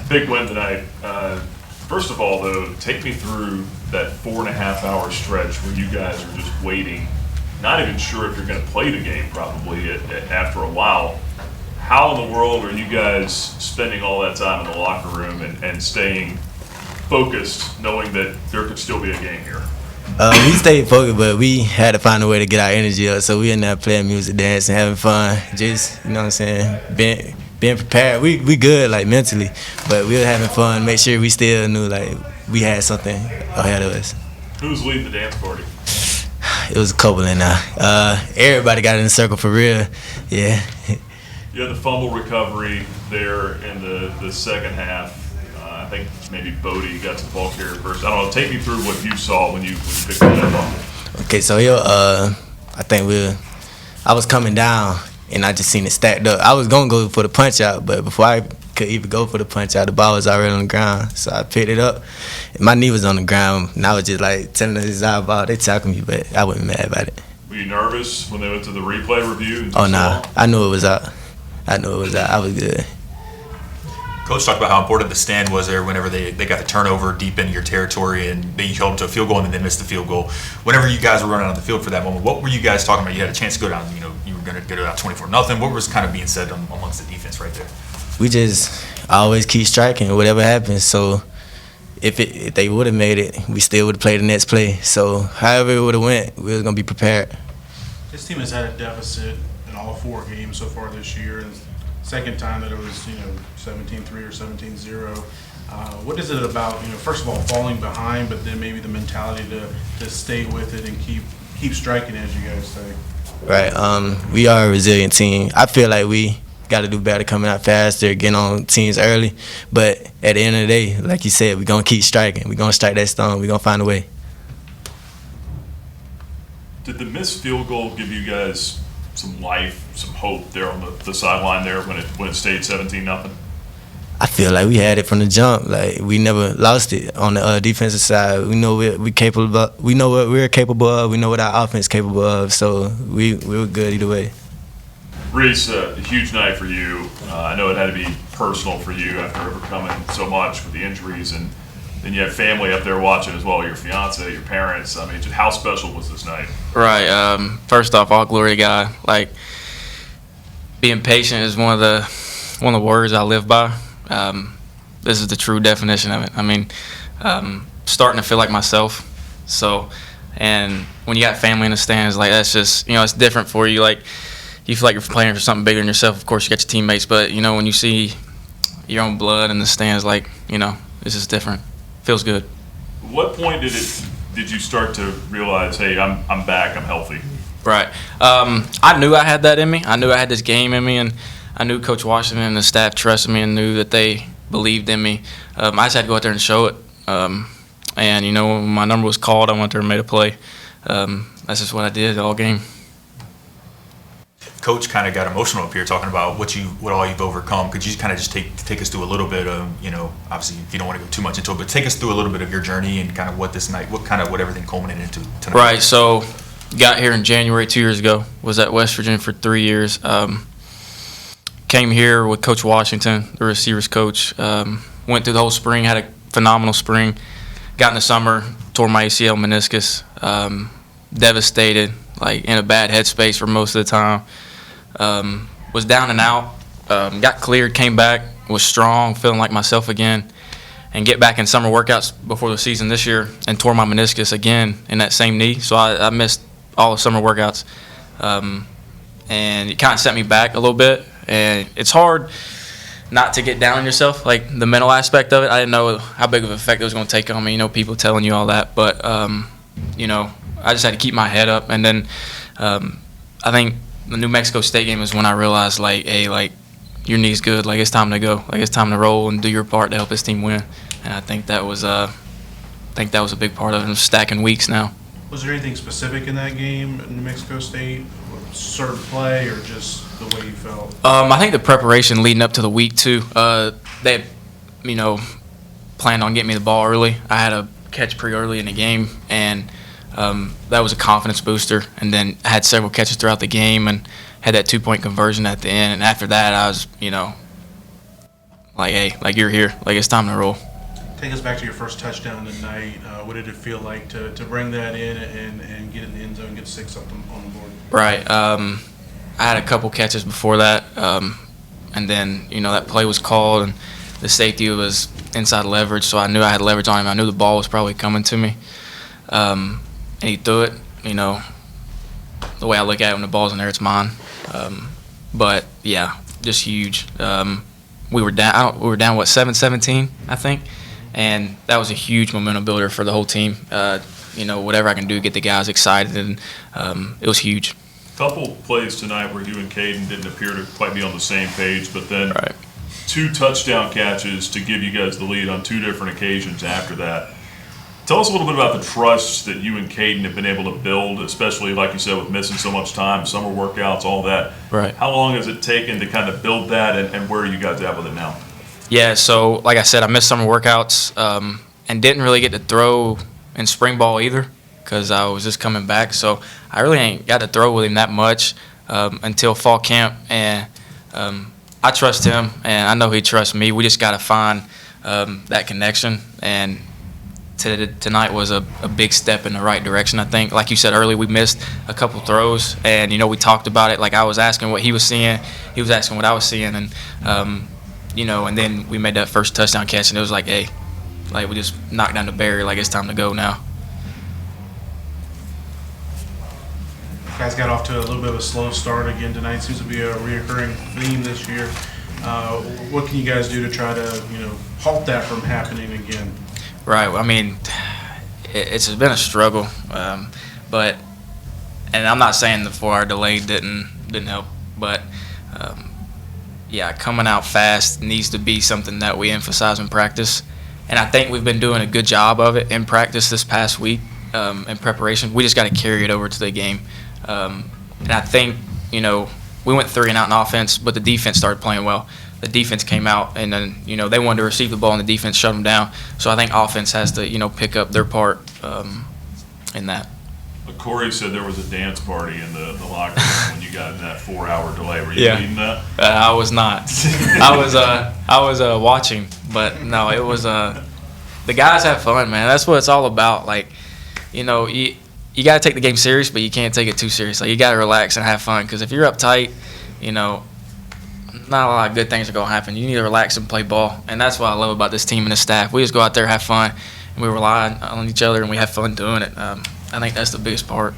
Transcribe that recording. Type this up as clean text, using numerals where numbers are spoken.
Big win tonight. First of all, though, take me through that 4.5 hour stretch where you guys are just waiting, not even sure if you're going to play the game probably after a while. How in the world are you guys spending all that time in the locker room and staying focused, knowing that there could still be a game here? We stayed focused, but we had to find a way to get our energy up. So we in there playing music, dancing, having fun. Just, you know what I'm saying, being prepared. We good, like, mentally, but we were having fun. Make sure we still knew, like, we had something ahead of us. Who was leading the dance party? It was a couple in there. Everybody got in the circle for real. Yeah. You had the fumble recovery there in the second half. I think maybe Bodie got some ball carrier first. I don't know. Take me through what you saw when you picked up that fumble. Okay, so here, I think I was coming down, and I just seen it stacked up. I was going to go for the punch out, but before I could even go for the punch out, the ball was already on the ground. So I picked it up, and my knee was on the ground, and I was just like telling them it's our ball. They tackled me, but I wasn't mad about it. Were you nervous when they went to the replay review? Oh, no. I knew it was out. I was good. Coach talked about how important the stand was there whenever they got the turnover deep into your territory and they held them to a field goal and then they missed the field goal. Whenever you guys were running on the field for that moment, what were you guys talking about? You had a chance to go down, you were going to go down 24-0. What was kind of being said amongst the defense right there? We just always keep striking, whatever happens. So if they would have made it, we still would have played the next play. So however it would have went, we was going to be prepared. This team has had a deficit in all 4 games so far this year. And second time that it was, 17-3 or 17-0. What is it about, first of all, falling behind, but then maybe the mentality to stay with it and keep striking, as you guys say? Right. We are a resilient team. I feel like we got to do better coming out faster, getting on teams early. But at the end of the day, like you said, we're going to keep striking. We're going to strike that stone. We're going to find a way. Did the missed field goal give you guys some life, some hope there on the sideline there when it stayed 17-0? I feel like we had it from the jump. Like, we never lost it on the defensive side. We know we're capable of. We know what we're capable of. We know what our offense is capable of. So we were good either way. Reese, a huge night for you. I know it had to be personal for you after overcoming so much with the injuries, and then you have family up there watching as well, your fiance, your parents. I mean, just how special was this night? Right. First off, all glory to God. Like, being patient is one of the words I live by. This is the true definition of it. I mean, starting to feel like myself. So, and when you got family in the stands, like, that's just, it's different for you. Like, you feel like you're playing for something bigger than yourself. Of course, you got your teammates, but, when you see your own blood in the stands, like, this is different. Feels good. What point did you start to realize, hey, I'm back, I'm healthy? Right. I knew I had that in me. I knew I had this game in me, and I knew Coach Washington and the staff trusted me and knew that they believed in me. I just had to go out there and show it. And, when my number was called, I went there and made a play. That's just what I did all game. Coach kind of got emotional up here talking about what all you've overcome. Could you kind of just take us through a little bit of, obviously if you don't want to go too much into it, but take us through a little bit of your journey and kind of what this night, what everything culminated into tonight. Right. So got here in January 2 years ago. Was at West Virginia for 3 years. Came here with Coach Washington, the receivers coach. Went through the whole spring, had a phenomenal spring. Got in the summer, tore my ACL meniscus. Devastated, like in a bad headspace for most of the time. Was down and out, got cleared, came back, was strong, feeling like myself again, and get back in summer workouts before the season this year and tore my meniscus again in that same knee. So I missed all the summer workouts, and it kind of set me back a little bit. And it's hard not to get down on yourself, like the mental aspect of it. I didn't know how big of an effect it was going to take on me, people telling you all that. But, I just had to keep my head up. And then I think the New Mexico State game is when I realized, like, hey, like, your knee's good. Like, it's time to go. Like, it's time to roll and do your part to help this team win. And I think that was a big part of it. Stacking weeks now. Was there anything specific in that game in New Mexico State? Certain play or just the way you felt? I think the preparation leading up to the week, too. They had, planned on getting me the ball early. I had a catch pretty early in the game, and that was a confidence booster. And then I had several catches throughout the game and had that 2-point conversion at the end. And after that, I was, like, hey, like you're here, like it's time to roll. Take us back to your first touchdown tonight. What did it feel like to bring that in and get in the end zone, get 6 up on the board? Right. I had a couple catches before that, and then that play was called, and the safety was inside leverage, so I knew I had leverage on him. I knew the ball was probably coming to me, and he threw it. The way I look at it, when the ball's in there, it's mine. But yeah, just huge. We were down. We were down 7-17, I think, and that was a huge momentum builder for the whole team. Whatever I can do to get the guys excited, and it was huge. Couple plays tonight where you and Caden didn't appear to quite be on the same page, but then Right. 2 touchdown catches to give you guys the lead on 2 different occasions after that. Tell us a little bit about the trust that you and Caden have been able to build, especially, like you said, with missing so much time, summer workouts, all that. Right. How long has it taken to kind of build that, and where are you guys at with it now? Yeah, so like I said, I missed summer workouts and didn't really get to throw in spring ball either because I was just coming back. So I really ain't got to throw with him that much until fall camp. And I trust him, and I know he trusts me. We just got to find that connection. And tonight was a big step in the right direction, I think. Like you said earlier, we missed a couple throws, and, we talked about it. Like, I was asking what he was seeing. He was asking what I was seeing. And, and then we made that first touchdown catch, and it was like, hey, like we just knocked down the barrier. Like, it's time to go now. You guys got off to a little bit of a slow start again tonight. Seems to be a reoccurring theme this year. What can you guys do to try to, halt that from happening again? Right. I mean, it's been a struggle, but I'm not saying the 4-hour delay didn't help, but coming out fast needs to be something that we emphasize in practice, and I think we've been doing a good job of it in practice this past week in preparation. We just got to carry it over to the game, and I think we went 3 and out in offense, but the defense started playing well. The defense came out, and then they wanted to receive the ball, and the defense shut them down. So I think offense has to pick up their part in that. Corey said there was a dance party in the locker room when you got in that 4-hour delay. Were you leading that? I was not. I was watching, but no, it was the guys have fun, man. That's what it's all about. Like, you got to take the game serious, but you can't take it too serious. Like, you got to relax and have fun, because if you're uptight, not a lot of good things are going to happen. You need to relax and play ball, and that's what I love about this team and the staff. We just go out there, have fun, and we rely on each other, and we have fun doing it. I think that's the biggest part.